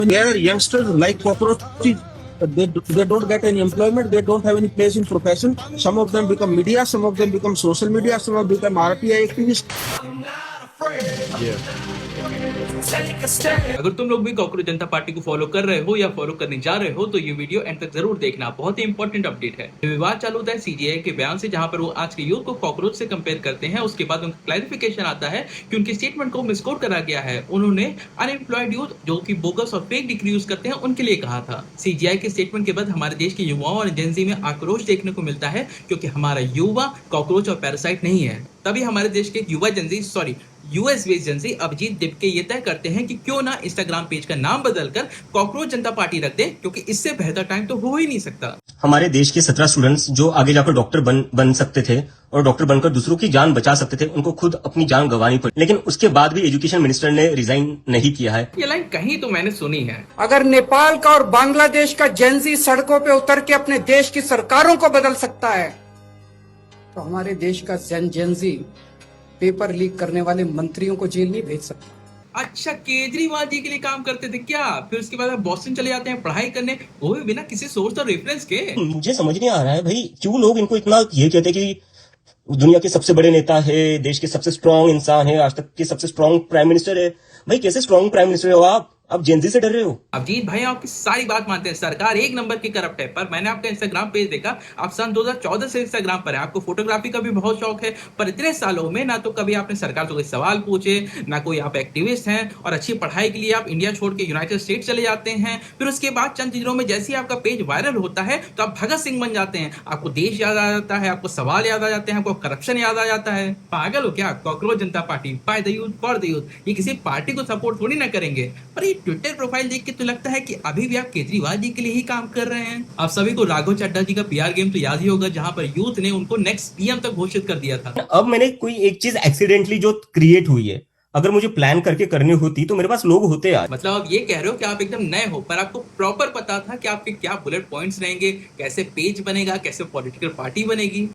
Where youngsters like cockroaches, they don't get any employment, they don't have any place in profession. Some of them become media, some of them become social media, some of them become RTI activists. अगर तुम लोग भी cockroach जनता party को follow कर रहे हो या follow करने जा रहे हो तो ये वीडियो एंड तक जरूर देखना, बहुत ही इंपॉर्टेंट अपडेट है। विवाद चालू होता है सीजीआई के बयान से, जहां पर वो आज के यूथ को कॉकरोच से कंपेयर करते हैं। उसके बाद उनका क्लैरिफिकेशन आता है कि उनके स्टेटमेंट को मिसकोट करा गया है। उन्होंने अनएम्प्लॉयड यूथ जो कि बोगस और फेक डिग्री यूज करते हैं उनके लिए कहा था। सीजीआई के स्टेटमेंट के बाद हमारे देश के युवाओं और जेनजी में आक्रोश देखने को मिलता है, क्योंकि हमारा युवा कॉकरोच और पैरासाइट नहीं है। तभी हमारे देश के युवा Gen Z US based agency Abhijit Dipke ये तय करते हैं कि क्यों ना इंस्टाग्राम पेज का नाम बदलकर कॉकरोच जनता पार्टी रख दे, क्योंकि इससे बेहतर टाइम तो हो ही नहीं सकता। हमारे देश के 17 स्टूडेंट्स जो आगे जाकर डॉक्टर बन सकते थे और डॉक्टर बनकर दूसरों की जान बचा सकते थे, उनको खुद अपनी जान गंवानी पड़ी, लेकिन उसके बाद भी एजुकेशन मिनिस्टर ने रिजाइन नहीं किया है। ये लाइन कहीं तो मैंने सुनी है। अगर नेपाल का और बांग्लादेश का जेनजी सड़कों पे उतर के अपने देश की सरकारों को बदल सकता है, तो हमारे देश का जेनजी पेपर लीक करने वाले मंत्रियों को जेल नहीं भेज सकता। अच्छा, केजरीवाल जी के लिए काम करते थे क्या? फिर उसके बाद आप बॉस्टन चले जाते हैं पढ़ाई करने, वो भी बिना किसी सोर्स और रेफरेंस के। मुझे समझ नहीं आ रहा है भाई, क्यों लोग इनको इतना ये कहते हैं कि दुनिया के सबसे बड़े नेता है, देश के सबसे स्ट्रांग इंसान है, आज तक के सबसे स्ट्रांग प्राइम मिनिस्टर है। भाई कैसे स्ट्रांग प्राइम मिनिस्टर हो आप जेनजी से डर रहे हो? अभिजीत भाई आपकी सारी बात मानते हैं, सरकार एक नंबर की करप्ट है, पर मैंने आपका इंस्टाग्राम पेज देखा, आप सन 2014 से इंस्टाग्राम पर है, आपको फोटोग्राफी का भी बहुत शौक है, पर इतने सालों में ना तो कभी आपने सरकार से कोई सवाल पूछे, ना कोई आप एक्टिविस्ट हैं, और अच्छी पढ़ाई के लिए आप इंडिया छोड़ के यूनाइटेड स्टेट चले जाते हैं। फिर उसके बाद चंद दिनों में जैसे ही आपका पेज वायरल होता है तो आप भगत सिंह बन जाते हैं। आपको देश याद आ जाता है, आपको सवाल याद आ जाते हैं, आपको करप्शन याद आ जाता है। पागल हो क्या? Cockroach Janata party, by the youth for the youth, ये किसी पार्टी को सपोर्ट थोड़ी ना करेंगे। पर ये ट्विटर प्रोफाइल देख के तो लगता है कि अभी भी आप केजरीवाल जी के लिए ही काम कर रहे हैं। आप सभी को राघव चड्ढा जी का पीआर गेम तो याद ही होगा, जहां पर यूथ ने उनको नेक्स्ट पीएम तक घोषित कर दिया था। अब मैंने कोई एक चीज एक्सीडेंटली जो क्रिएट हुई है, अगर मुझे प्लान करके करनी होती तो मेरे पास लोग होते यार। मतलब आप ये कह रहे हो कि आप एकदम नए हो, पर आपको प्रॉपर पता था कि आपके क्या बुलेट पॉइंट्स रहेंगे, कैसे पेज बनेगा, कैसे पॉलिटिकल पार्टी बनेगी।